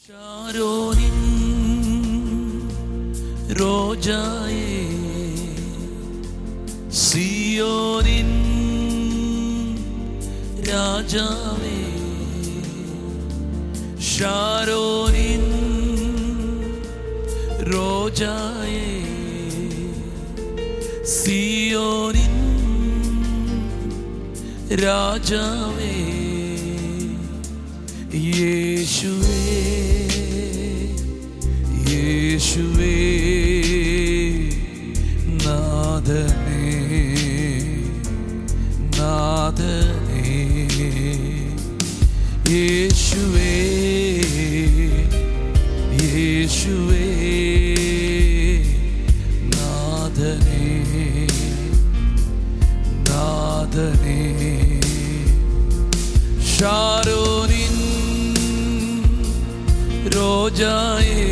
ഷാരോനിൻ റോജായേ, സിയോനിൻ രാജാവേ, ഷാരോനിൻ റോജായേ, സിയോനിൻ രാജാവേ, യേശുവേ യേശുവേ നാഥനേ നാഥനേ, യേശുവേ യേശുവേ നാഥനേ നാഥനേ, ഷാരോനിൻ റോജായേ,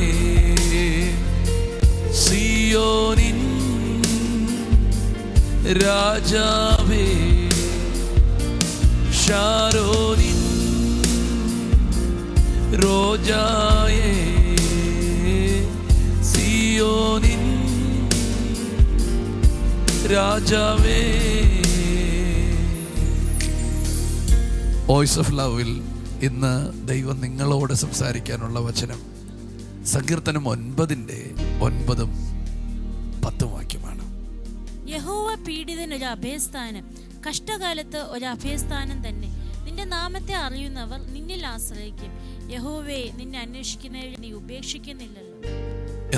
സിയോനിൻ രാജാവേ, ഷാരോനിൻ റോജായേ, സിയോനിൻ രാജാവേ. വോയിസ് ഓഫ് ലവിൽ ഇന്ന് ദൈവം നിങ്ങളോട് സംസാരിക്കാനുള്ള വചനം സങ്കീർത്തനം 9:9-10 വാക്യമാണ്. യഹോവ പീഡിതനൊരു അഭയസ്ഥാനം, കഷ്ടകാലത്ത് ഒരു അഭയസ്ഥാനം തന്നെ. നിന്റെ നാമത്തെ അറിയുന്നവർ നിന്നിൽ ആശ്രയിക്കും. യഹോവേ, നിന്നെ അന്വേഷിക്കുന്നവരെ നീ ഉപേക്ഷിക്കുന്നില്ലല്ലോ.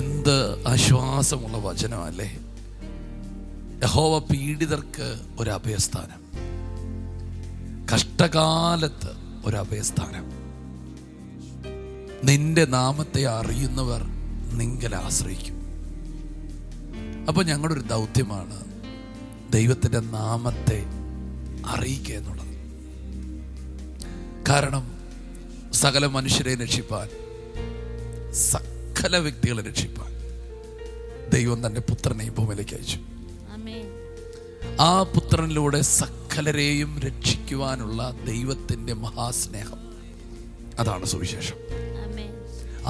എന്ത് ആശ്വാസമുള്ള വചനമല്ലേ. യഹോവ പീഡിതർക്ക് ഒരു അഭയസ്ഥാനം, കഷ്ടകാലത്ത് ഒരു അഭയസ്ഥാനം. നിന്റെ നാമത്തെ അറിയുന്നവർ നിങ്കൽ ആശ്രയിക്കും. അപ്പൊ ഞങ്ങളുടെ ഒരു ദൗത്യമാണ് ദൈവത്തിന്റെ നാമത്തെ അറിയിക്കുക എന്നുള്ളത്. കാരണം സകല മനുഷ്യരെ രക്ഷിപ്പാൻ, സകല വ്യക്തികളെ രക്ഷിപ്പാൻ ദൈവം തന്റെ പുത്രനെ ഭൂമിയിലേക്ക് അയച്ചു. ആ പുത്രനിലൂടെ സകലരെയും രക്ഷിക്കുവാനുള്ള ദൈവത്തിന്റെ മഹാസ്നേഹം, അതാണ് സുവിശേഷം.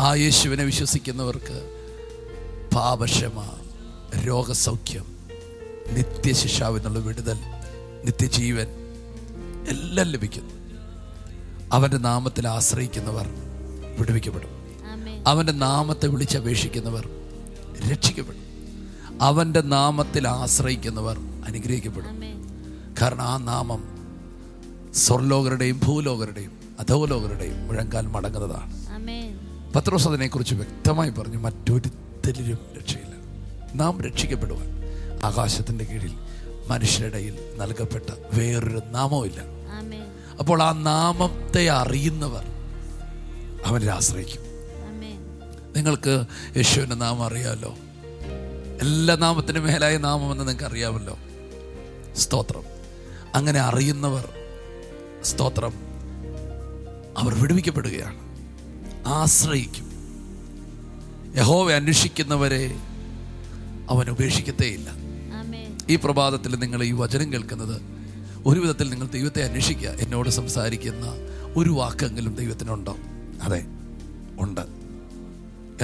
ആ യേശുവിനെ വിശ്വസിക്കുന്നവർക്ക് പാപക്ഷമ, രോഗസൗഖ്യം, നിത്യശിക്ഷാവിൽ നിന്നുള്ള വിടുതൽ, നിത്യജീവൻ എല്ലാം ലഭിക്കുന്നു. അവന്റെ നാമത്തിൽ ആശ്രയിക്കുന്നവർ വിടുവിക്കപ്പെടും. അവന്റെ നാമത്തെ വിളിച്ചപേക്ഷിക്കുന്നവർ രക്ഷിക്കപ്പെടും. അവന്റെ നാമത്തിൽ ആശ്രയിക്കുന്നവർ അനുഗ്രഹിക്കപ്പെടും. കാരണം ആ നാമം സ്വർലോകരുടെയും ഭൂലോകരുടെയും അധോലോകരുടെയും മുഴങ്കാൽ മടങ്ങുന്നതാണ്. പത്രോസ് അതിനെക്കുറിച്ച് വ്യക്തമായി പറഞ്ഞു, മറ്റൊരുത്തരിലും രക്ഷയില്ല. നാം രക്ഷിക്കപ്പെടുവാൻ ആകാശത്തിന്റെ കീഴിൽ മനുഷ്യരുടെയിൽ നൽകപ്പെട്ട വേറൊരു നാമവുമില്ല. അപ്പോൾ ആ നാമത്തെ അറിയുന്നവർ അവനിൽ ആശ്രയിക്കും. നിങ്ങൾക്ക് യേശുവിന്റെ നാമം അറിയാമല്ലോ. എല്ലാ നാമത്തിനും മേലായ നാമമെന്ന് നിങ്ങൾക്ക് അറിയാമല്ലോ. സ്തോത്രം. അങ്ങനെ അറിയുന്നവർ, സ്തോത്രം, അവർ വിടുവിക്കപ്പെടുകയാണ്, ആശ്രയിക്കും. യഹോവയെ അന്വേഷിക്കുന്നവരെ അവൻ ഉപേക്ഷിക്കത്തേയില്ല. ഈ പ്രഭാതത്തിൽ നിങ്ങൾ ഈ വചനം കേൾക്കുന്നത്, ഒരു വിധത്തിൽ നിങ്ങൾ ദൈവത്തെ അന്വേഷിക്കുക. എന്നോട് സംസാരിക്കുന്ന ഒരു വാക്കെങ്കിലും ദൈവത്തിനുണ്ടോ? അതെ, ഉണ്ട്.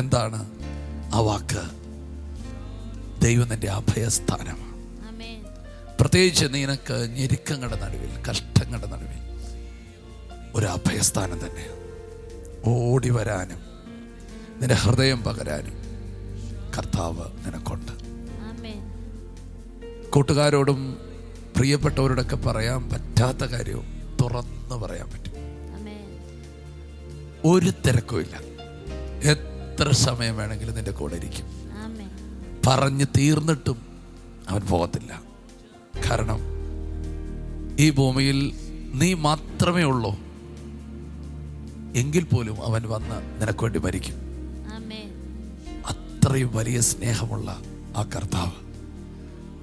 എന്താണ് ആ വാക്ക്? ദൈവം നിന്റെ അഭയസ്ഥാനമാണ്. പ്രത്യേകിച്ച് നിനക്ക് ഞെരുക്കങ്ങളുടെ നടുവിൽ, കഷ്ടങ്ങളുടെ നടുവിൽ ഒരു അഭയസ്ഥാനം തന്നെ. ഓടി വരാനും നിന്റെ ഹൃദയം പകരാനും കർത്താവ് നിനക്കുണ്ട്. കൂട്ടുകാരോടും പ്രിയപ്പെട്ടവരോടൊക്കെ പറയാൻ പറ്റാത്ത കാര്യവും തുറന്ന് പറയാൻ പറ്റും. ഒരു തിരക്കുമില്ല. എത്ര സമയം വേണമെങ്കിലും നിന്റെ കൂടെ ഇരിക്കും. പറഞ്ഞു തീർന്നിട്ടും അവൻ പോകത്തില്ല. കാരണം ഈ ഭൂമിയിൽ നീ മാത്രമേ ഉള്ളൂ. എങ്കിൽ പോലും അവൻ വന്ന് നിനക്ക് വേണ്ടി മരിക്കും. അത്രയും വലിയ സ്നേഹമുള്ള ആ കർത്താവ്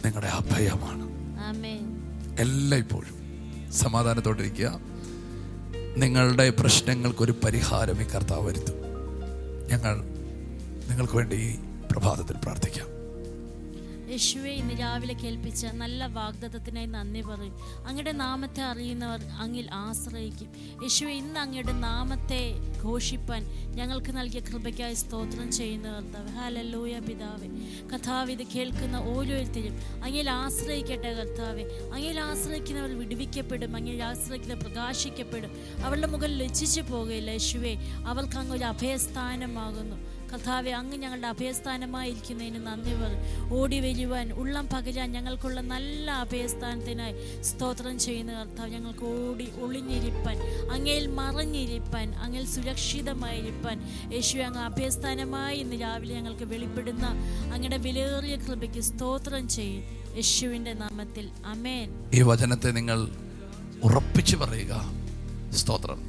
നിങ്ങളുടെ അഭയമാണ്. എല്ലായ്പ്പോഴും സമാധാനത്തോടിരിക്കുക. നിങ്ങളുടെ പ്രശ്നങ്ങൾക്കൊരു പരിഹാരം ഈ കർത്താവ് വരുത്തും. ഞങ്ങൾ നിങ്ങൾക്ക് വേണ്ടി ഈ പ്രഭാതത്തിൽ പ്രാർത്ഥിക്കാം. യേശുവെ, ഇന്ന് രാവിലെ കേൾപ്പിച്ച നല്ല വാഗ്ദത്തത്തിനായി നന്ദി പറയും. അങ്ങയുടെ നാമത്തെ അറിയുന്നവർ അങ്ങിൽ ആശ്രയിക്കും. യേശുവെ, ഇന്ന് അങ്ങയുടെ നാമത്തെ ഘോഷിപ്പാൻ ഞങ്ങൾക്ക് നൽകിയ കൃപയ്ക്കായി സ്തോത്രം ചെയ്യുന്ന കർത്താവേ. ഹല്ലേലൂയ പിതാവേ. കർത്താവേ, ഇത് കേൾക്കുന്ന ഓരോരുത്തരും അങ്ങിൽ ആശ്രയിക്കട്ടെ കർത്താവേ. അങ്ങിൽ ആശ്രയിക്കുന്നവർ വിടുവിക്കപ്പെടും. അങ്ങിൽ ആശ്രയിക്കുന്നവർ പ്രകാശിക്കപ്പെടും. അവരുടെ മുഖം ലജ്ജിച്ചു പോകുകയില്ല. യേശുവേ, അവർക്ക് അങ്ങ് ഒരു അഭയസ്ഥാനമാകുന്നു കർത്താവെ. അങ്ങ് ഞങ്ങളുടെ അഭയസ്ഥാനമായിരിക്കുന്നതിന് നന്ദി പറയും. ഓടി വരുവാൻ, ഉള്ളം പകരാൻ ഞങ്ങൾക്കുള്ള നല്ല അഭയസ്ഥാനത്തിനായി സ്തോത്രം ചെയ്യുന്ന കർത്താവ്. ഞങ്ങൾക്ക് ഓടി ഒളിഞ്ഞിരിപ്പാൻ, അങ്ങയിൽ മറഞ്ഞിരിപ്പാൻ, അങ്ങയിൽ സുരക്ഷിതമായിരിക്കാൻ യേശുവെ അങ്ങ് അഭയസ്ഥാനമായി ഇന്ന് രാവിലെ ഞങ്ങൾക്ക് വെളിപ്പെടുന്ന അങ്ങയുടെ വിലയേറിയ കൃപയ്ക്ക് സ്തോത്രം ചെയ്യും. യേശുവിൻ്റെ നാമത്തിൽ ആമേൻ. ഈ വചനത്തെ നിങ്ങൾ ഉറപ്പിച്ചു പറയുക. സ്തോത്രം.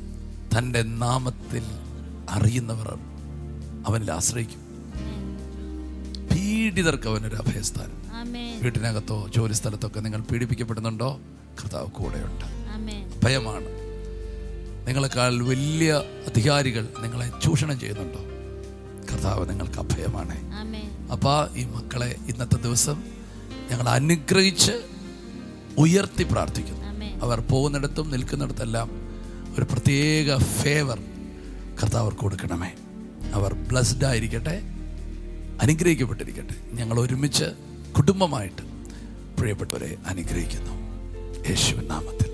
തൻ്റെ നാമത്തിൽ അറിയുന്നവർ അവനിൽ ആശ്രയിക്കും. പീഡിതർക്ക് അവനൊരു അഭയസ്ഥാനം. വീട്ടിനകത്തോ ജോലി സ്ഥലത്തൊക്കെ നിങ്ങൾ പീഡിപ്പിക്കപ്പെടുന്നുണ്ടോ? കർത്താവ് കൂടെയുണ്ട്. ഭയമാണ്. നിങ്ങളെക്കാൾ വലിയ അധികാരികൾ നിങ്ങളെ ചൂഷണം ചെയ്യുന്നുണ്ടോ? കർത്താവ് നിങ്ങൾക്ക് അഭയമാണ്. അപ്പാ, ഈ മക്കളെ ഇന്നത്തെ ദിവസം ഞങ്ങൾ അനുഗ്രഹിച്ച് ഉയർത്തി പ്രാർത്ഥിക്കുന്നു. അവർ പോകുന്നിടത്തും നിൽക്കുന്നിടത്തെല്ലാം ഒരു പ്രത്യേക ഫേവർ കർത്താവ് കൊടുക്കണമേ. അവർ ബ്ലസ്ഡ് ആയിരിക്കട്ടെ, അനുഗ്രഹിക്കപ്പെട്ടിരിക്കട്ടെ. ഞങ്ങൾ ഒരുമിച്ച് കുടുംബമായിട്ട് പ്രിയപ്പെട്ടവരെ അനുഗ്രഹിക്കുന്നു യേശുവിൻ നാമത്തിൽ.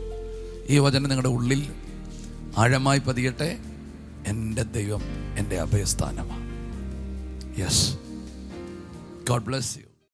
ഈ വചനം നിങ്ങളുടെ ഉള്ളിൽ ആഴമായി പതിയട്ടെ. എൻ്റെ ദൈവം എൻ്റെ അഭയസ്ഥാനമാണ്. Yes, God bless U.